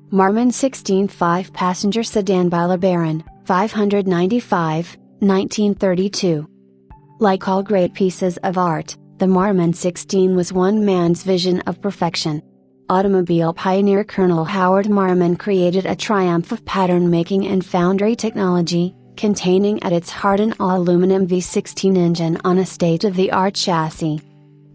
Marmon 16 5-passenger sedan by LeBaron, 595, 1932. Like all great pieces of art, the Marmon 16 was one man's vision of perfection. Automobile pioneer Colonel Howard Marmon created a triumph of pattern making and foundry technology, containing at its heart an all-aluminum V16 engine on a state-of-the-art chassis.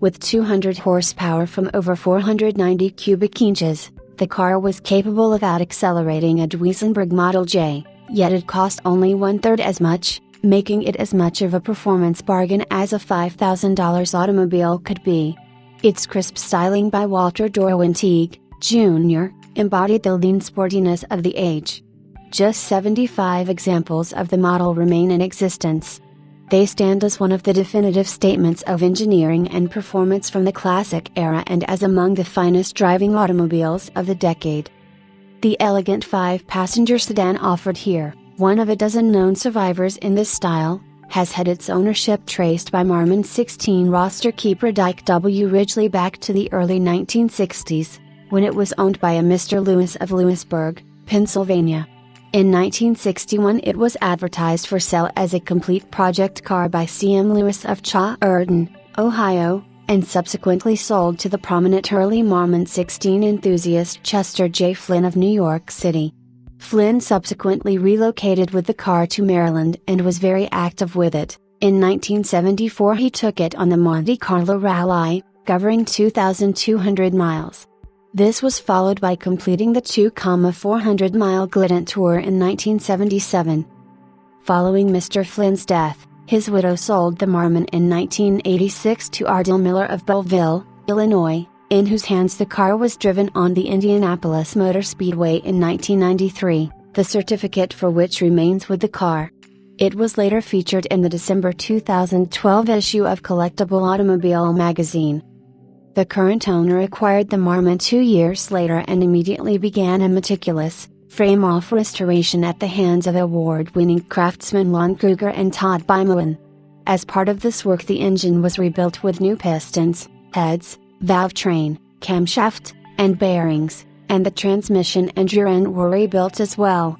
With 200 horsepower from over 490 cubic inches, the car was capable of out-accelerating a Duesenberg Model J, yet it cost only one-third as much, making it as much of a performance bargain as a $5,000 automobile could be. Its crisp styling by Walter Darwin Teague, Jr., embodied the lean sportiness of the age. Just 75 examples of the model remain in existence. They stand as one of the definitive statements of engineering and performance from the classic era and as among the finest driving automobiles of the decade. The elegant 5-passenger sedan offered here, one of a dozen known survivors in this style, has had its ownership traced by Marmon 16 roster keeper Dyke W. Ridgely back to the early 1960s, when it was owned by a Mr. Lewis of Lewisburg, Pennsylvania. In 1961 it was advertised for sale as a complete project car by C.M. Lewis of Chaw'urton, Ohio, and subsequently sold to the prominent early Marmon 16 enthusiast Chester J. Flynn of New York City. Flynn subsequently relocated with the car to Maryland and was very active with it. In 1974 he took it on the Monte Carlo Rally, covering 2,200 miles. This was followed by completing the 2,400-mile Glidden Tour in 1977. Following Mr. Flynn's death, his widow sold the Marmon in 1986 to Ardell Miller of Belleville, Illinois, in whose hands the car was driven on the Indianapolis Motor Speedway in 1993, the certificate for which remains with the car. It was later featured in the December 2012 issue of Collectible Automobile magazine. The current owner acquired the Marmon 2 years later and immediately began a meticulous, frame-off restoration at the hands of award-winning craftsmen Lon Kruger and Todd Bymoen. As part of this work the engine was rebuilt with new pistons, heads, valve train, camshaft, and bearings, and the transmission and rear end were rebuilt as well.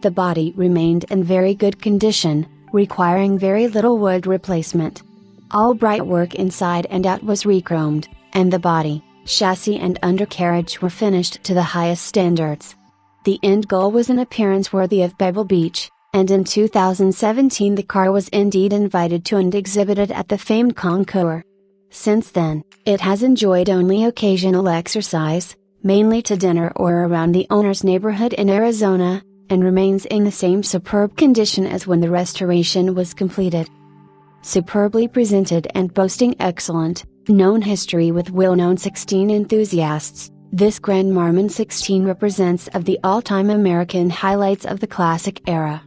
The body remained in very good condition, requiring very little wood replacement. All bright work inside and out was rechromed, and the body, chassis and undercarriage were finished to the highest standards. The end goal was an appearance worthy of Pebble Beach, and in 2017 the car was indeed invited to and exhibited at the famed Concours. Since then, it has enjoyed only occasional exercise, mainly to dinner or around the owner's neighborhood in Arizona, and remains in the same superb condition as when the restoration was completed. Superbly presented and boasting excellent, known history with well-known 16 enthusiasts, this Grand Marmon 16 represents of the all-time American highlights of the classic era.